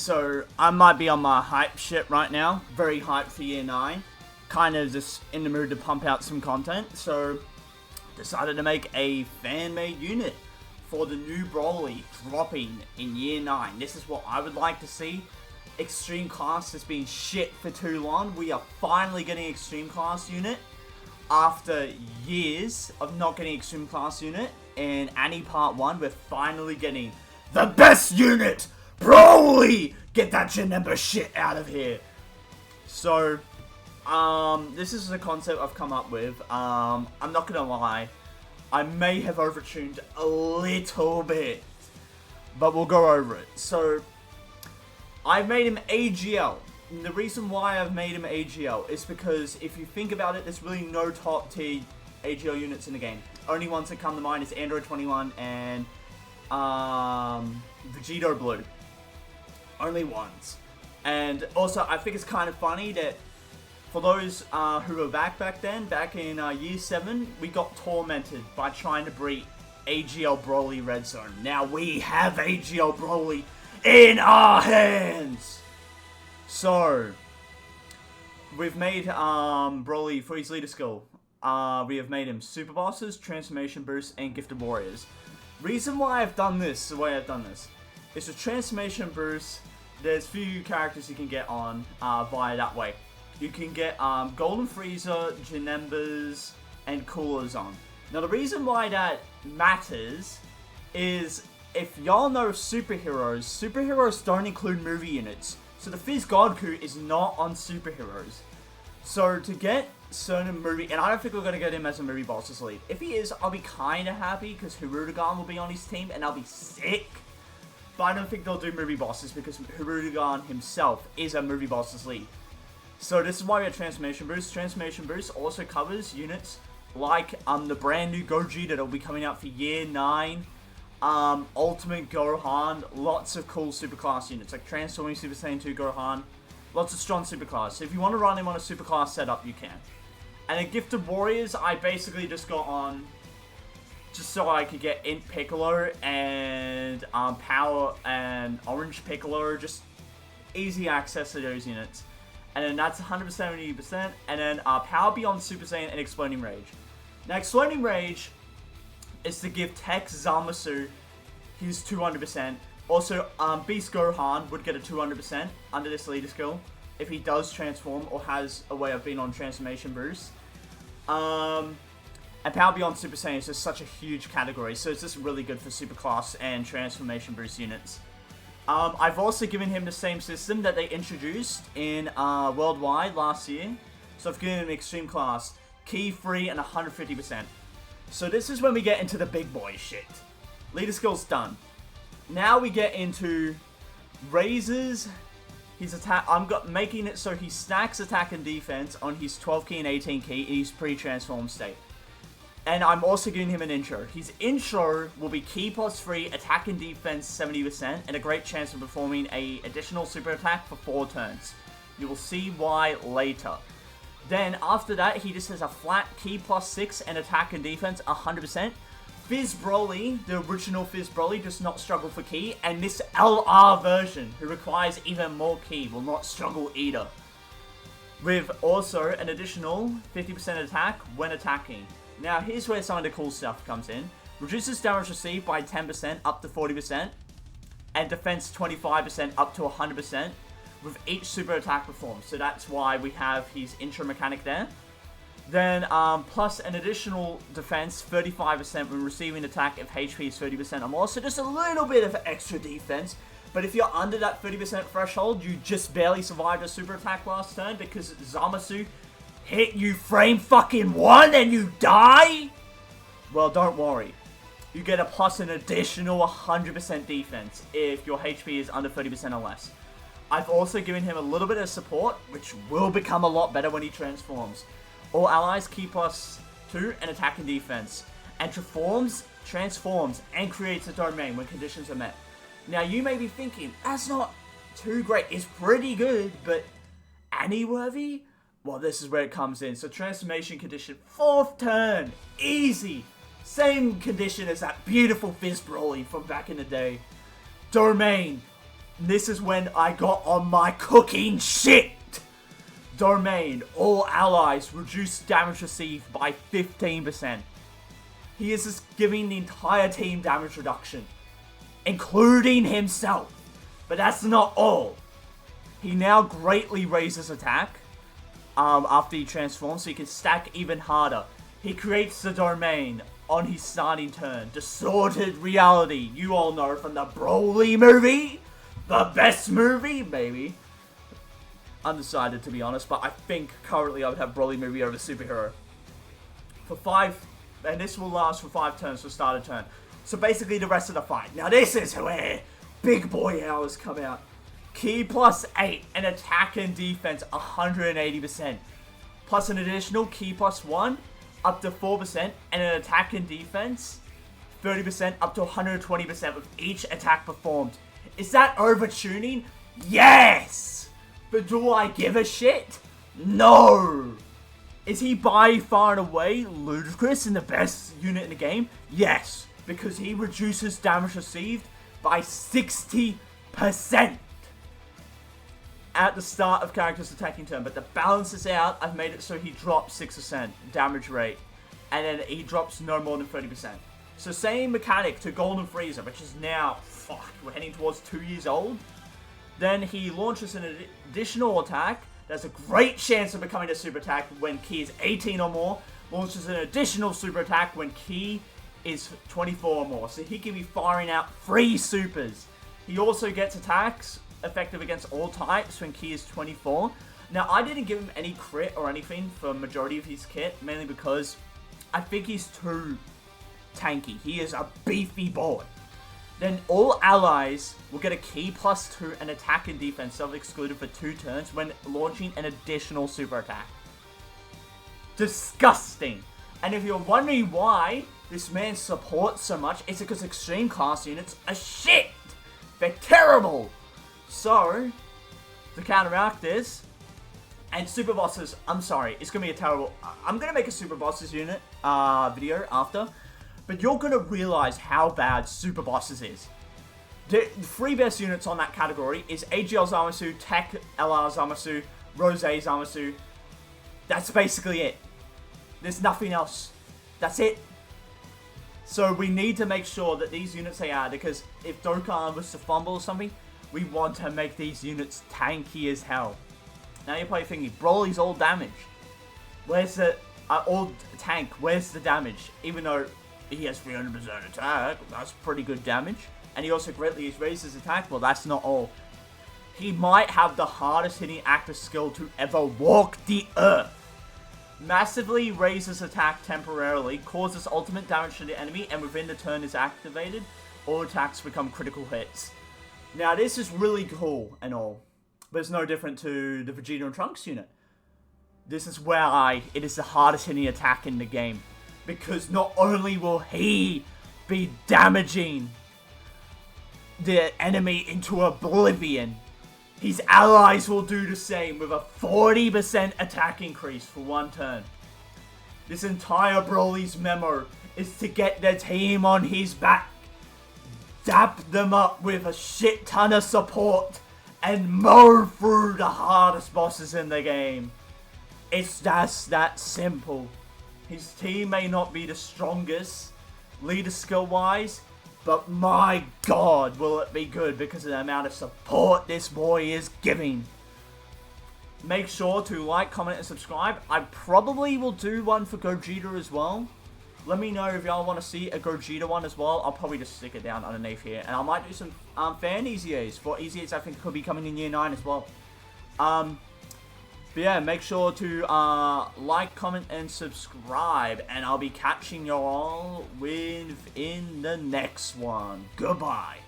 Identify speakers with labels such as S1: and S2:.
S1: So I might be on my hype shit right now. Very hyped for year 9. Kind of just in the mood to pump out some content. So decided to make a fan-made unit for the new Broly dropping in year 9. This is what I would like to see. Extreme Class has been shit for too long. We are finally getting Extreme Class unit. After years of not getting Extreme Class unit in Annie Part 1, we're finally getting the best unit! Broly! Get that Janemba shit out of here. So, this is the concept I've come up with. I'm not gonna lie. I may have overtuned a little bit, but we'll go over it. So, I've made him AGL. And the reason why I've made him AGL is because if you think about it, there's really no top tier AGL units in the game. Only ones that come to mind is Android 21 and Vegito Blue. Only ones. And also, I think it's kind of funny that for those who were back then, back in year 7, we got tormented by trying to breed AGL Broly Red Zone. Now we have AGL Broly in our hands! So, we've made Broly for his leader skill. We have made him Super Bosses, Transformation Boost, and Gifted Warriors. Reason why I've done this, the way I've done this, is with Transformation Boost, there's few characters you can get on via that way. You can get Golden Frieza, Janembas, and Coolers on. Now the reason why that matters is if y'all know superheroes don't include movie units. So the Fizz Godku is not on superheroes. So to get certain movie, and I don't think we're going to get him as a movie boss's lead. If he is, I'll be kind of happy because Hirudegarn will be on his team and I'll be sick. But I don't think they'll do movie bosses because Hirudegarn himself is a movie boss's lead. So this is why we have Transformation Boost. Transformation Boost also covers units like the brand new Gogeta that will be coming out for year 9. Ultimate Gohan, lots of cool superclass units like Transforming Super Saiyan 2 Gohan, lots of strong superclass. So if you want to run him on a superclass setup, you can. And then Gifted Warriors, I basically just got on just so I could get Int Piccolo and Power and Orange Piccolo, just easy access to those units. And then that's 170%, and then Power Beyond Super Saiyan and Exploding Rage. Now Exploding Rage is to give Tex Zamasu his 200%. Also, Beast Gohan would get a 200% under this leader skill if he does transform or has a way of being on Transformation Boost. And Power Beyond Super Saiyan is just such a huge category, so it's just really good for Superclass and Transformation Boost units. I've also given him the same system that they introduced in Worldwide last year. So I've given him Extreme Class, Key Free, and 150%. So this is when we get into the big boy shit. Leader skill's done. Now we get into raises his attack. Making it so he stacks attack and defense on his 12 key and 18 key in his pre-transform state. And I'm also giving him an intro. His intro will be key plus 3, attack and defense 70%, and a great chance of performing an additional super attack for 4 turns. You will see why later. Then after that, he just has a flat key plus 6 and attack and defense 100%. Fizz Broly, the original Fizz Broly, does not struggle for key, and this LR version, who requires even more key, will not struggle either. With also an additional 50% attack when attacking. Now here's where some of the cool stuff comes in. Reduces damage received by 10% up to 40%, and defense 25% up to 100%. With each super attack performed. So that's why we have his intro mechanic there. Then plus an additional defense 35% when receiving attack if HP is 30% or more. So just a little bit of extra defense. But if you're under that 30% threshold, you just barely survived a super attack last turn because Zamasu hit you frame fucking 1 and you die? Well, don't worry. You get a plus an additional 100% defense if your HP is under 30% or less. I've also given him a little bit of support, which will become a lot better when he transforms. All allies key plus 2 and attack and defense. And transforms, and creates a domain when conditions are met. Now you may be thinking, that's not too great. It's pretty good, but Annie worthy? Well, this is where it comes in. So transformation condition, 4th turn, easy. Same condition as that beautiful Fizz Broly from back in the day. Domain. This is when I got on my cooking shit. Domain, all allies reduce damage received by 15%. He is just giving the entire team damage reduction, including himself. But that's not all. He now greatly raises attack after he transforms, so he can stack even harder. He creates the domain on his starting turn. Distorted reality, you all know from the Broly movie. The best movie, maybe. Undecided, to be honest, but I think currently I would have Broly movie over superhero. For 5, and this will last for 5 turns for start a turn. So basically the rest of the fight. Now this is where big boy hours come out. Ki plus 8 and attack and defense 180%. Plus an additional Ki plus 1 up to 4% and an attack and defense 30% up to 120% with each attack performed. Is that overtuning? Yes! But do I give a shit? No! Is he by far and away ludicrous and the best unit in the game? Yes, because he reduces damage received by 60% at the start of character's attacking turn. But to balance this out, I've made it so he drops 6% damage rate, and then he drops no more than 30%. So same mechanic to Golden Frieza, which is now, we're heading towards 2 years old. Then he launches an additional attack. There's a great chance of becoming a super attack when Ki is 18 or more. Launches an additional super attack when Ki is 24 or more. So he can be firing out 3 supers. He also gets attacks effective against all types when Ki is 24. Now, I didn't give him any crit or anything for majority of his kit, mainly because I think he's too tanky. He is a beefy boy. Then all allies will get a Ki plus 2 and attack and defense self-excluded for 2 turns when launching an additional super attack. Disgusting. And if you're wondering why this man supports so much, it's because extreme class units are shit. They're terrible. So, to counteract this, and super bosses, I'm sorry, it's going to be a terrible... I'm going to make a super bosses unit video after. But you're going to realize how bad Super Bosses is. The 3 best units on that category is AGL Zamasu, Tech LR Zamasu, Rose Zamasu. That's basically it. There's nothing else. That's it. So we need to make sure that these units they add, because if Dokkan was to fumble or something, we want to make these units tanky as hell. Now you're probably thinking, Broly's all damage. Where's the... all tank, where's the damage? Even though... he has 300% attack, that's pretty good damage. And he also greatly raises attack, well that's not all. He might have the hardest hitting active skill to ever walk the earth. Massively raises attack temporarily, causes ultimate damage to the enemy, and within the turn is activated, all attacks become critical hits. Now this is really cool and all, but it's no different to the Vegeta and Trunks unit. This is where it is the hardest hitting attack in the game. Because not only will he be damaging the enemy into oblivion, his allies will do the same with a 40% attack increase for 1 turn. This entire Broly's memo is to get their team on his back, dap them up with a shit ton of support, and mow through the hardest bosses in the game. It's just that simple. His team may not be the strongest, leader skill-wise, but my god, will it be good because of the amount of support this boy is giving. Make sure to like, comment, and subscribe. I probably will do one for Gogeta as well. Let me know if y'all want to see a Gogeta one as well. I'll probably just stick it down underneath here. And I might do some fan EZAs. For EZAs I think could be coming in Year 9 as well. But yeah, make sure to like, comment, and subscribe. And I'll be catching y'all within the next one. Goodbye.